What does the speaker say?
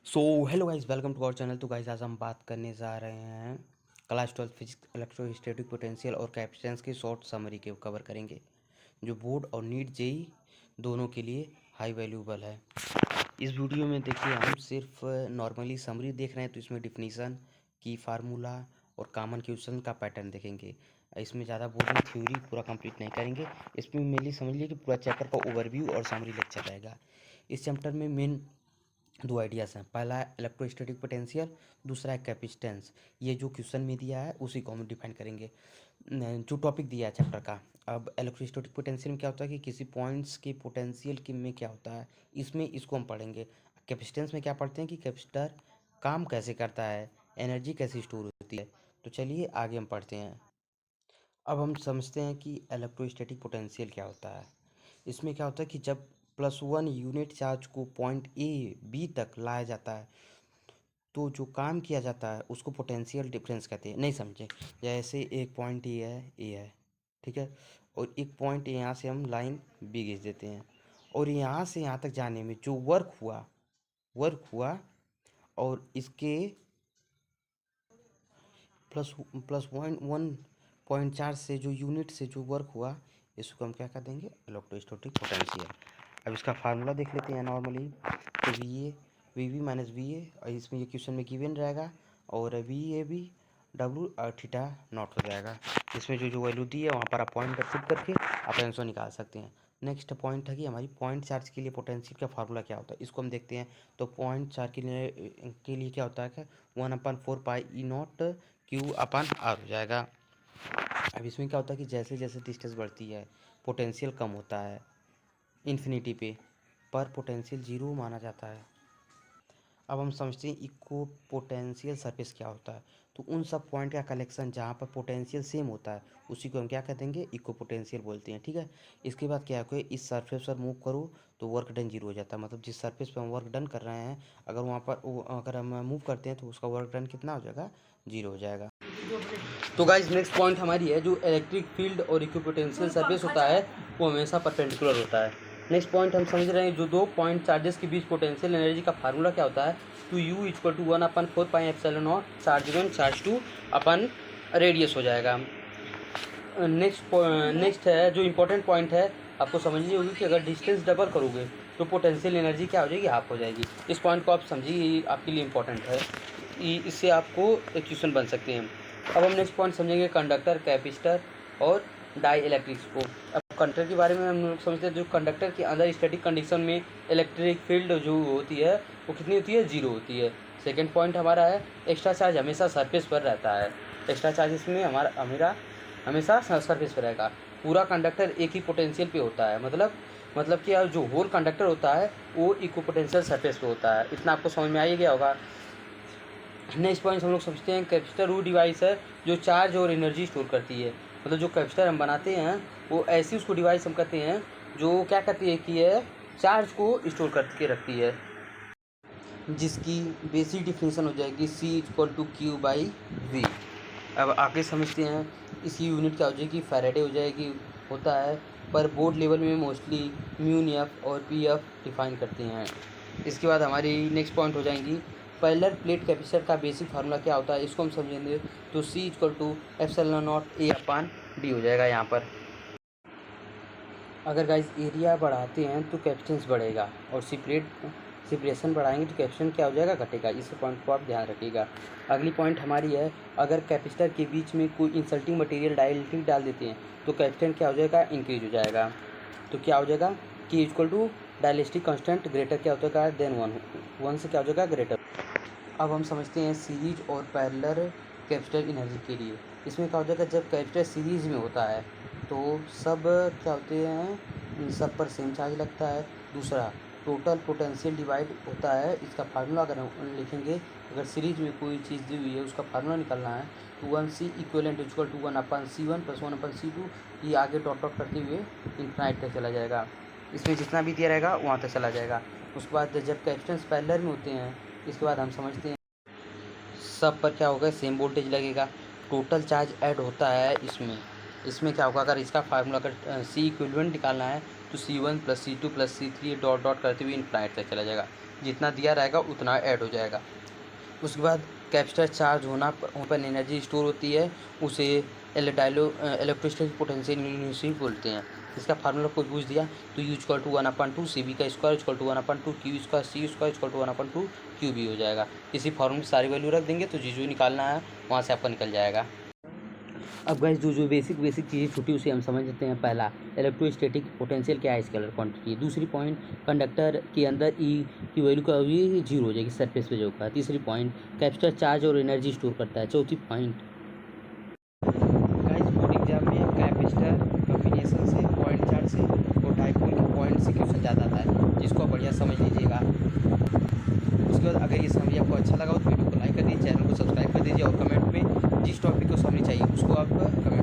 So hello guys, welcome to our channel. तो guys, आज हम बात करने जा रहे हैं क्लास 12 फिजिक्स इलेक्ट्रोस्टैटिक पोटेंशियल और कैपेसिटेंस की शॉर्ट समरी के कवर करेंगे, जो बोर्ड और नीट जेई दोनों के लिए हाई वैल्यूबल है। इस वीडियो में देखिए, हम सिर्फ नॉर्मली समरी देख रहे हैं, तो इसमें डिफिनीसन की फार्मूला और कॉमन क्वेश्चन का पैटर्न देखेंगे। इसमें ज़्यादा बोर्डिंग थ्योरी पूरा कंप्लीट नहीं करेंगे। इसमें मेनली समझ लीजिए कि पूरा चैप्टर का ओवरव्यू और समरी लेक्चर रहेगा। इस चैप्टर में मेन दो आइडियाज़ हैं। पहला है इलेक्ट्रोस्टैटिक पोटेंशियल, दूसरा है कैपेसिटेंस। ये जो क्वेश्चन में दिया है उसी को हम डिफाइन करेंगे, जो टॉपिक दिया है चैप्टर का। अब इलेक्ट्रोस्टैटिक पोटेंशियल में क्या होता है कि किसी पॉइंट्स के पोटेंशियल की में क्या होता है, इसमें इसको हम पढ़ेंगे। कैपेसिटेंस में क्या पढ़ते हैं कि कैपेसिटर काम कैसे करता है, एनर्जी कैसे स्टोर होती है। तो चलिए आगे हम पढ़ते हैं। अब हम समझते हैं कि इलेक्ट्रोस्टैटिक पोटेंशियल क्या होता है। इसमें क्या होता है कि जब +1 यूनिट चार्ज को पॉइंट ए बी तक लाया जाता है, तो जो काम किया जाता है उसको पोटेंशियल डिफरेंस कहते हैं। नहीं समझे? जैसे एक पॉइंट ए है, ठीक है, और एक पॉइंट यहाँ से हम लाइन बी खींच देते हैं, और यहाँ से यहाँ तक जाने में जो वर्क हुआ और इसके प्लस प्लस पॉइंट 1.4 से जो यूनिट से जो वर्क हुआ, इसको हम क्या कर देंगे, इलेक्ट्रोस्टैटिक पोटेंशियल। अब इसका फार्मूला देख लेते हैं नॉर्मली। तो वी माइनस वी ए, और इसमें ये क्वेश्चन में गिवन रहेगा, और वी ए बी डब्ल्यू और थीटा नॉट हो जाएगा। इसमें जो जो वैल्यू दी है वहाँ पर आप पॉइंट रख करके आप आंसर निकाल सकते हैं। नेक्स्ट पॉइंट है कि हमारी पॉइंट चार्ज के लिए पोटेंशियल का फार्मूला क्या होता है, इसको हम देखते हैं। तो पॉइंट चार्ज के लिए क्या होता है कि 1/4 पाई ई नॉट क्यू अपन आर हो जाएगा। अब इसमें क्या होता है कि जैसे जैसे डिस्टेंस बढ़ती है पोटेंशियल कम होता है इन्फिनिटी पे, पर पोटेंशियल जीरो माना जाता है। अब हम समझते हैं इक्को पोटेंशियल सरफेस क्या होता है। तो उन सब पॉइंट का कलेक्शन जहाँ पर पोटेंशियल सेम होता है उसी को हम क्या कह देंगे, इक्को पोटेंशियल बोलते हैं, ठीक है। इसके बाद क्या है कि इस सरफेस पर मूव करो तो वर्क डन जीरो हो जाता है। मतलब जिस सरफेस पर हम वर्क डन कर रहे हैं, अगर वहाँ पर अगर हम मूव करते हैं तो उसका वर्क डन कितना हो जाएगा, जीरो हो जाएगा। तो गाइज, नेक्स्ट पॉइंट हमारी है जो इलेक्ट्रिक फील्ड और इक्विपोटेंशियल सरफेस होता है वो हमेशा परपेंडिकुलर होता है। नेक्स्ट पॉइंट हम समझ रहे हैं, जो दो पॉइंट चार्जेस के बीच पोटेंशियल एनर्जी का फार्मूला क्या होता है। तो U equal to 1/4 pi epsilon naught charge 1 charge 2 upon radius हो जाएगा। नेक्स्ट है जो इंपॉर्टेंट पॉइंट है, आपको समझनी होगी कि अगर डिस्टेंस डबल करोगे तो पोटेंशियल एनर्जी क्या हो जाएगी, हाफ हो जाएगी। इस पॉइंट को आप समझिए, ये आपके लिए इंपॉर्टेंट है, इससे आपको एक क्वेश्चन बन सकते हैं। अब हम नेक्स्ट पॉइंट समझेंगे कंडक्टर, कैपेसिटर और डाई इलेक्ट्रिक्स को। अब कंडक्टर के बारे में हम लोग समझते हैं, जो कंडक्टर के अंदर स्टैटिक कंडीशन में इलेक्ट्रिक फील्ड जो होती है वो कितनी होती है, जीरो होती है। सेकेंड पॉइंट हमारा है एक्स्ट्रा चार्ज हमेशा सरफेस पर रहता है। एक्स्ट्रा चार्ज इसमें हमारा हमेशा सरफेस पर रहेगा। पूरा कंडक्टर एक ही पोटेंशियल पे होता है, मतलब कि जो होल कंडक्टर होता है वो इक्वल पोटेंशियल सरफेस पे होता है। इतना आपको समझ में आ ही गया होगा। नेक्स्ट पॉइंट हम लोग समझते हैं कैपेसिटर वो डिवाइस है जो चार्ज और एनर्जी स्टोर करती है। मतलब जो कैपेसिटर हम बनाते हैं वो ऐसी उसको डिवाइस हम कहते हैं जो क्या करती है कि ये चार्ज को स्टोर करके रखती है, जिसकी बेसिक डिफिनेशन हो जाएगी C=Q/V। अब आगे समझते हैं इसकी यूनिट क्या हो जाएगी, फैराडे हो जाएगी, होता है, पर बोर्ड लेवल में मोस्टली म्यू/एफ और पी/एफ डिफाइन करते हैं। इसके बाद हमारी नेक्स्ट पॉइंट हो जाएंगी पैरेलल प्लेट कैपेसिटर का बेसिक फार्मूला क्या होता है, इसको हम समझेंगे। तो C=ε0A/D हो जाएगा यहाँ पर। अगर गाइस एरिया बढ़ाते हैं तो कैपेसिटेंस बढ़ेगा, और सेपरेशन बढ़ाएंगे तो कैपेसिटेंस क्या हो जाएगा, घटेगा। इस पॉइंट को आप ध्यान रखिएगा। अगली पॉइंट हमारी है, अगर कैपेसिटर के बीच में कोई इंसल्टिंग मटेरियल डाइलेक्ट्रिक डाल देते हैं तो कैपेसिटेंस क्या हो जाएगा, इंक्रीज हो जाएगा। तो क्या हो जाएगा कि K डाइलेक्ट्रिक कांस्टेंट ग्रेटर क्या होता है देन 1 से क्या हो जाएगा, ग्रेटर। अब हम समझते हैं सीरीज और पैरेलल कैपेसिटर एनर्जी के लिए। इसमें क्या हो जाएगा, जब कैपेसिटर सीरीज में होता है तो सब क्या होते हैं, सब पर सेम चार्ज लगता है। दूसरा, टोटल पोटेंशियल डिवाइड होता है। इसका फार्मूला अगर हम लिखेंगे, अगर सीरीज में कोई चीज़ दी हुई है उसका फार्मूला निकालना है तो 1C equivalent equal to 1/C1 + 1/C2, ये आगे डॉट डॉट करते हुए इन्फिनाइट तक चला जाएगा। इसमें जितना भी दिया रहेगा वहाँ तक चला जाएगा। उसके बाद जब कैपेसिटेंस पैरेलल में होते हैं, इसके बाद हम समझते हैं सब पर क्या होगा, सेम वोल्टेज लगेगा। टोटल चार्ज ऐड होता है इसमें क्या होगा, अगर इसका फार्मूला अगर C इक्विवेलेंट निकालना है तो C1 + C2 + C3 dot dot करते हुए इन्फिनाइट तक चला जाएगा। जितना दिया रहेगा उतना ऐड हो जाएगा। उसके बाद कैपेसिटर चार्ज होना पर एनर्जी स्टोर होती है, उसे इलेक्ट्रोस्टैटिक पोटेंशियल बोलते हैं। इसका फार्मूला को यूज दिया तो U equal to 1/2 C B का square equal to 1/2 Q square C square equal to 1/2 Q B हो जाएगा। इसी फॉर्मूले में सारी वैल्यू रख देंगे तो जो निकालना है वहाँ से आपका निकल जाएगा। अब गाइस जो बेसिक चीज़ें छूटी उसे हम समझ लेते हैं। पहला, इलेक्ट्रोस्टैटिक पोटेंशियल क्या है, स्केलर क्वांटिटी। दूसरी पॉइंट, कंडक्टर के अंदर ई की वैल्यू का भी जीरो हो जाएगी सरफेस पे जो होगा। तीसरी पॉइंट, कैपेसिटर चार्ज और एनर्जी स्टोर करता है। चौथी पॉइंट गाइस बोर्ड एग्जाम में कैपेसिटर कॉम्बिनेशन से, पॉइंट चार्ज से और डाइपोल के पॉइंट से क्वेश्चन ज़्यादा आता है, जिसको आप बढ़िया समझ लीजिएगा। उसके बाद अगर ये समझ आपको अच्छा लगा तो वीडियो को लाइक कर दीजिए, चैनल को सब्सक्राइब कर दीजिए और कमेंट में जिस टॉपिक को समझनी चाहिए उसको आप कमेंट